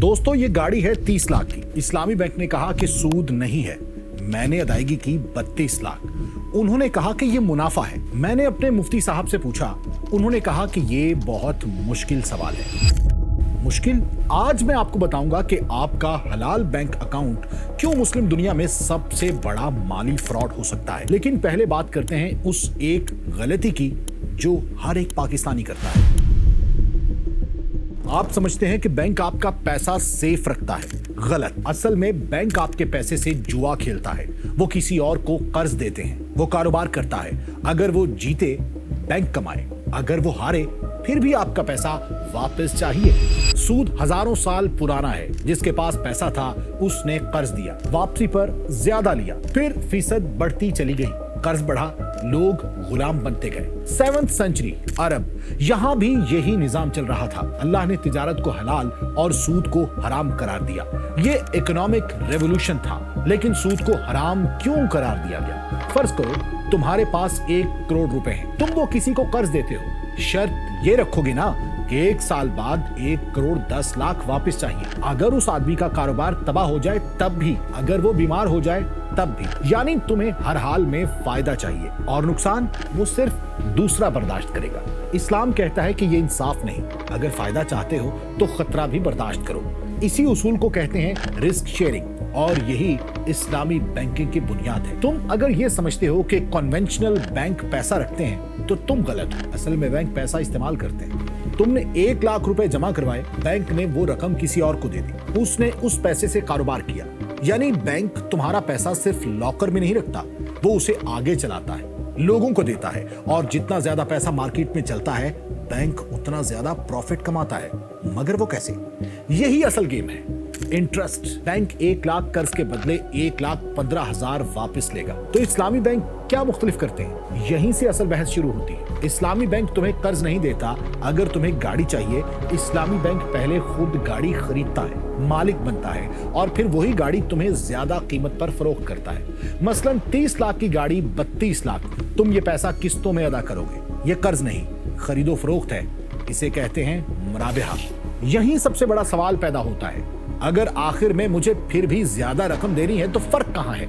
दोस्तों ये गाड़ी है 30 लाख की। इस्लामी बैंक ने कहा कि सूद नहीं है। मैंने अदायगी की 32 लाख। उन्होंने कहा कि ये मुनाफा है। मैंने अपने मुफ्ती साहब से पूछा, उन्होंने कहा कि ये बहुत मुश्किल सवाल है। मुश्किल? आज मैं आपको बताऊंगा कि आपका हलाल बैंक अकाउंट क्यों मुस्लिम दुनिया में सबसे बड़ा माली फ्रॉड हो सकता है। लेकिन पहले बात करते हैं उस एक गलती की जो हर एक पाकिस्तानी करता है। आप समझते हैं कि बैंक आपका पैसा सेफ रखता है। गलत। असल में बैंक आपके पैसे से जुआ खेलता है। वो किसी और को कर्ज देते हैं, वो कारोबार करता है। अगर वो जीते बैंक कमाए, अगर वो हारे फिर भी आपका पैसा वापस चाहिए। सूद हजारों साल पुराना है। जिसके पास पैसा था उसने कर्ज दिया, वापसी पर ज्यादा लिया, फिर फीसद बढ़ती चली गई, कर्ज बढ़ा, लोग गुलाम बनते गए। 7th सेंचुरी अरब, यहां भी यही निजाम चल रहा था। अल्लाह ने तिजारत को हलाल और सूद को हराम करार दिया। ये इकोनॉमिक रेवोल्यूशन था। लेकिन सूद को हराम क्यों करार दिया गया? फर्ज करो तुम्हारे पास 1 करोड़ रुपए हैं, तुम वो किसी को कर्ज देते हो। शर्त ये रखोगे ना कि 1 साल बाद 1 करोड़ 10 लाख वापस चाहिए। अगर उस आदमी का कारोबार तबाह हो जाए तब भी, अगर वो बीमार हो जाए तब भी। यानी तुम्हें हर हाल में फायदा चाहिए और नुकसान वो सिर्फ दूसरा बर्दाश्त करेगा। इस्लाम कहता है कि ये इंसाफ नहीं। अगर फायदा चाहते हो तो खतरा भी बर्दाश्त करो। इसी उसूल को कहते हैं रिस्क शेयरिंग और यही इस्लामी बैंकिंग की बुनियाद है। तुम अगर ये समझते हो कि कन्वेंशनल बैंक पैसा रखते हैं तो तुम गलत हो। असल में बैंक पैसा इस्तेमाल करते हैं। तुमने 1 लाख रुपए जमा करवाए, बैंक ने वो रकम किसी और को दे दी, उसने उस पैसे से कारोबार किया। यानी बैंक तुम्हारा पैसा सिर्फ लॉकर में नहीं रखता, वो उसे आगे चलाता है, लोगों को देता है और जितना ज्यादा पैसा मार्केट में चलता है बैंक उतना ज्यादा प्रॉफिट कमाता है। मगर वो कैसे? यही असल गेम है। इंटरेस्ट। बैंक 1 लाख कर्ज के बदले 1,15,000 वापस लेगा। तो इस्लामी बैंक क्या मुख्तलिफ करते हैं? यहीं से असल बहस शुरू होती है। इस्लामी बैंक तुम्हें कर्ज नहीं देता। अगर तुम्हें गाड़ी चाहिए, इस्लामी बैंक पहले खुद गाड़ी खरीदता है, मालिक बनता है और फिर वही गाड़ी तुम्हें ज्यादा कीमत पर फरोख्त करता है। मसलन 30 लाख की गाड़ी 32 लाख। तुम ये पैसा किस्तों में अदा करोगे। ये कर्ज नहीं, खरीदो फरोख्त है। इसे कहते हैं मुराबहा। यही सबसे बड़ा सवाल पैदा होता है। अगर आखिर में मुझे फिर भी ज्यादा रकम देनी है तो फर्क कहां है?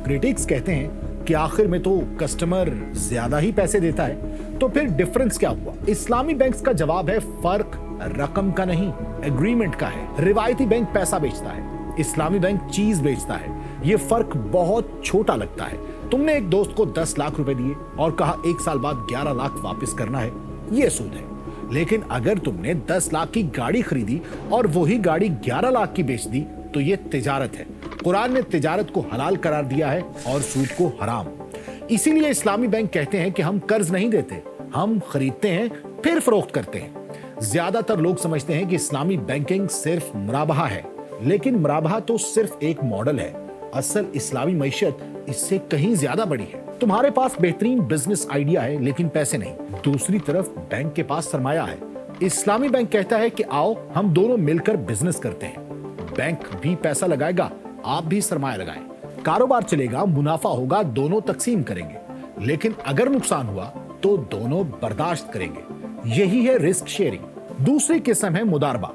क्रिटिक्स कहते हैं कि आखिर में तो कस्टमर ज्यादा ही पैसे देता है, तो फिर डिफरेंस क्या हुआ? इस्लामी बैंक्स का जवाब है फर्क रकम का नहीं, एग्रीमेंट का है। रिवायती बैंक पैसा बेचता है, इस्लामी बैंक चीज बेचता है। ये फर्क बहुत छोटा लगता है। तुमने एक दोस्त को 10 लाख रुपए दिए और कहा 1 साल बाद 11 लाख वापस करना है, ये सूद है। लेकिन अगर तुमने 10 लाख की गाड़ी खरीदी और वही गाड़ी 11 लाख की बेच दी तो ये तिजारत है। कुरान ने तिजारत को हलाल करार दिया है और सूद को हराम। इसीलिए इस्लामी बैंक कहते हैं कि हम कर्ज नहीं देते, हम खरीदते हैं फिर फरोख्त करते हैं। ज्यादातर लोग समझते हैं कि इस्लामी बैंकिंग सिर्फ मुराबहा है, लेकिन मुराबहा तो सिर्फ एक मॉडल है। असल इस्लामी मईशत इससे कहीं ज्यादा बड़ी है। तुम्हारे पास बेहतरीन बिजनेस आइडिया है लेकिन पैसे नहीं। दूसरी तरफ बैंक के पास सरमाया है। इस्लामी बैंक कहता है कि आओ हम दोनों मिलकर बिजनेस करते हैं। बैंक भी पैसा लगाएगा, आप भी सरमाया लगाएं। कारोबार चलेगा, मुनाफा होगा, दोनों तकसीम करेंगे। लेकिन अगर नुकसान हुआ तो दोनों बर्दाश्त करेंगे। यही है रिस्क शेयरिंग। दूसरी किस्म है मुदारबा।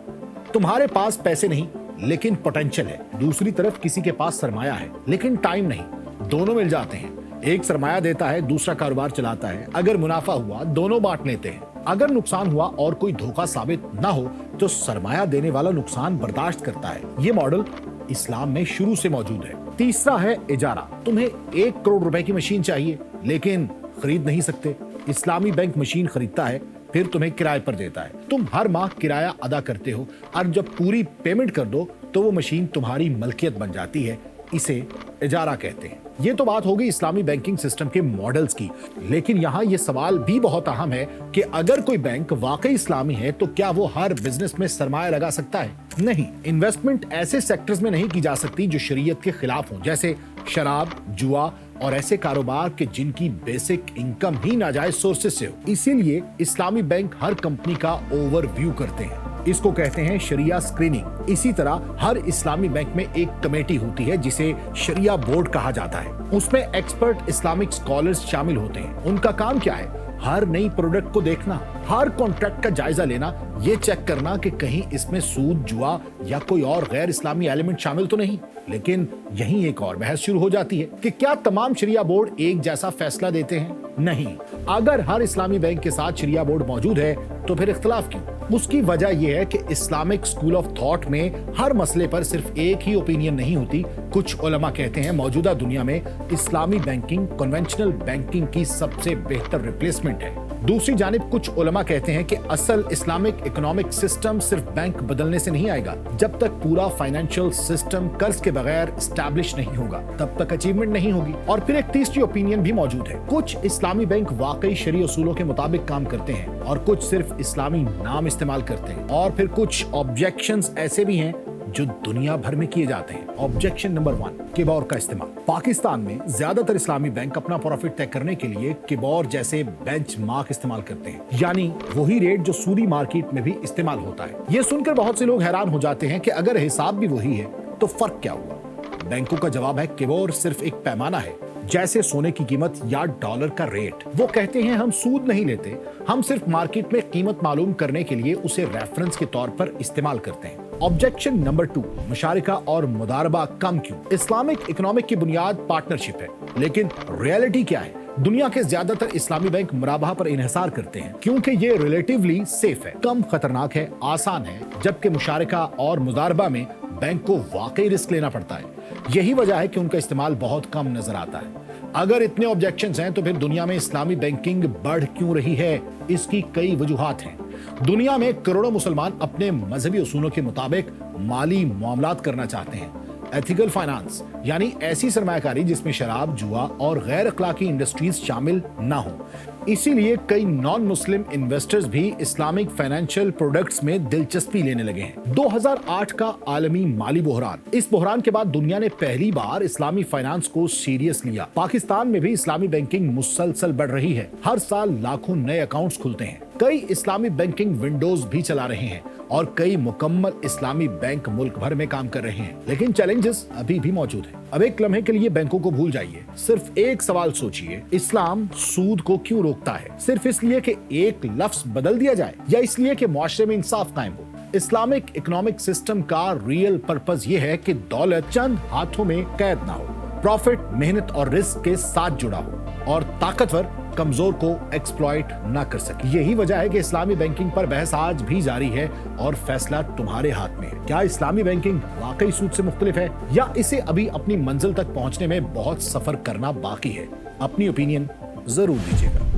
तुम्हारे पास पैसे नहीं लेकिन पोटेंशियल है। दूसरी तरफ किसी के पास सरमाया है लेकिन टाइम नहीं। दोनों मिल जाते हैं। एक सरमाया देता है, दूसरा कारोबार चलाता है। अगर मुनाफा हुआ दोनों बांट लेते हैं। अगर नुकसान हुआ और कोई धोखा साबित ना हो तो सरमाया देने वाला नुकसान बर्दाश्त करता है। ये मॉडल इस्लाम में शुरू से मौजूद है। तीसरा है इजारा। तुम्हें 1 करोड़ रुपए की मशीन चाहिए लेकिन खरीद नहीं सकते। इस्लामी बैंक मशीन खरीदता है, फिर तुम्हें किराए पर देता है। तुम हर माह किराया अदा करते हो और जब पूरी पेमेंट कर दो तो वो मशीन तुम्हारी मलकियत बन जाती है। इसे इजारा कहते हैं। ये तो बात होगी इस्लामी बैंकिंग सिस्टम के मॉडल्स की। लेकिन यहाँ ये सवाल भी बहुत अहम है कि अगर कोई बैंक वाकई इस्लामी है तो क्या वो हर बिजनेस में सरमाया लगा सकता है? नहीं। इन्वेस्टमेंट ऐसे सेक्टर्स में नहीं की जा सकती जो शरीयत के खिलाफ हो, जैसे शराब, जुआ और ऐसे कारोबार के जिनकी बेसिक इनकम ही नाजायज सोर्सेज से हो। इसीलिए इस्लामी बैंक हर कंपनी का ओवरव्यू करते हैं। इसको कहते हैं शरिया स्क्रीनिंग। इसी तरह हर इस्लामी बैंक में एक कमेटी होती है जिसे शरिया बोर्ड कहा जाता है। उसमें एक्सपर्ट इस्लामिक स्कॉलर्स शामिल होते हैं। उनका काम क्या है? हर नई प्रोडक्ट को देखना, हर कॉन्ट्रैक्ट का जायजा लेना, ये चेक करना कि कहीं इसमें सूद, जुआ या कोई और गैर इस्लामी एलिमेंट शामिल तो नहीं। लेकिन यहीं एक और बहस शुरू हो जाती है कि क्या तमाम शरिया बोर्ड एक जैसा फैसला देते हैं? नहीं। अगर हर इस्लामी बैंक के साथ शरिया बोर्ड मौजूद है तो फिर इख्तलाफ क्यों? उसकी वजह यह है कि इस्लामिक स्कूल ऑफ थॉट में हर मसले पर सिर्फ एक ही ओपिनियन नहीं होती। कुछ उलमा कहते हैं मौजूदा दुनिया में इस्लामी बैंकिंग कन्वेंशनल बैंकिंग की सबसे बेहतर रिप्लेसमेंट है। दूसरी जानिब कुछ उलमा कहते हैं कि असल इस्लामिक इकोनॉमिक सिस्टम सिर्फ बैंक बदलने से नहीं आएगा। जब तक पूरा फाइनेंशियल सिस्टम कर्ज के बगैर एस्टैब्लिश नहीं होगा तब तक अचीवमेंट नहीं होगी। और फिर एक तीसरी ओपिनियन भी मौजूद है। कुछ इस्लामी बैंक वाकई शरीय उसूलों के मुताबिक काम करते हैं और कुछ सिर्फ इस्लामी नाम इस्तेमाल करते हैं। और फिर कुछ ऑब्जेक्शंस ऐसे भी हैं जो दुनिया भर में किए जाते हैं। ऑब्जेक्शन नंबर 1, किबौर का इस्तेमाल। पाकिस्तान में ज्यादातर इस्लामी बैंक अपना प्रॉफिट तय करने के लिए किबौर जैसे बेंचमार्क इस्तेमाल करते हैं, यानी वही रेट जो सूदी मार्केट में भी इस्तेमाल होता है। ये सुनकर बहुत से लोग हैरान हो जाते हैं कि अगर हिसाब भी वही है तो फर्क क्या हुआ? बैंकों का जवाब है किबौर सिर्फ एक पैमाना है, जैसे सोने की कीमत या डॉलर का रेट। वो कहते हैं हम सूद नहीं लेते, हम सिर्फ मार्केट में कीमत मालूम करने के लिए उसे रेफरेंस के तौर पर इस्तेमाल करते हैं। ऑब्जेक्शन नंबर 2, मुशारिका और मुदारबा कम क्यों? इस्लामिक इकोनॉमिक की बुनियाद पार्टनरशिप है, लेकिन रियलिटी क्या है? दुनिया के ज्यादातर इस्लामी बैंक मुराबाह पर इन्हिसार करते हैं क्योंकि ये रिलेटिवली सेफ है, कम खतरनाक है, आसान है, जबकि मुशारिका और मुदारबा में बैंक को वाकई रिस्क लेना पड़ता है। यही वजह है कि उनका इस्तेमाल बहुत कम नजर आता है। अगर इतने ऑब्जेक्शंस हैं तो फिर दुनिया में इस्लामी बैंकिंग बढ़ क्यों रही है? इसकी कई वजूहात हैं। दुनिया में करोड़ों मुसलमान अपने मजहबी उसूलों के मुताबिक माली मामलात करना चाहते हैं। एथिकल फाइनेंस यानी ऐसी सरमायाकारी जिसमें शराब, जुआ और गैर अखलाकी इंडस्ट्रीज शामिल ना हो। इसीलिए कई नॉन मुस्लिम इन्वेस्टर्स भी इस्लामिक फाइनेंशियल प्रोडक्ट्स में दिलचस्पी लेने लगे हैं। 2008 का आलमी माली बहरान, इस बहरान के बाद दुनिया ने पहली बार इस्लामी फाइनेंस को सीरियस लिया। पाकिस्तान में भी इस्लामी बैंकिंग मुसलसल बढ़ रही है। हर साल लाखों नए अकाउंट्स खुलते हैं। कई इस्लामी बैंकिंग विंडोज भी चला रहे हैं और कई मुकम्मल इस्लामी बैंक मुल्क भर में काम कर रहे हैं। लेकिन चैलेंजेस अभी भी मौजूद हैं। अब एक लम्हे के लिए बैंकों को भूल जाइए, सिर्फ एक सवाल सोचिए, इस्लाम सूद को क्यों रोकता है? सिर्फ इसलिए कि एक लफ्ज बदल दिया जाए या इसलिए कि मुआशरे में इंसाफ कायम हो? इस्लामिक इकोनॉमिक सिस्टम का रियल पर्पस ये है कि दौलत चंद हाथों में कैद ना हो, प्रॉफिट मेहनत और रिस्क के साथ जुड़ा हो और ताकतवर कमजोर को एक्सप्लॉइट ना कर सके। यही वजह है कि इस्लामी बैंकिंग पर बहस आज भी जारी है और फैसला तुम्हारे हाथ में है। क्या इस्लामी बैंकिंग वाकई सूद से मुख्तलिफ है या इसे अभी अपनी मंजिल तक पहुंचने में बहुत सफर करना बाकी है? अपनी ओपिनियन जरूर दीजिएगा।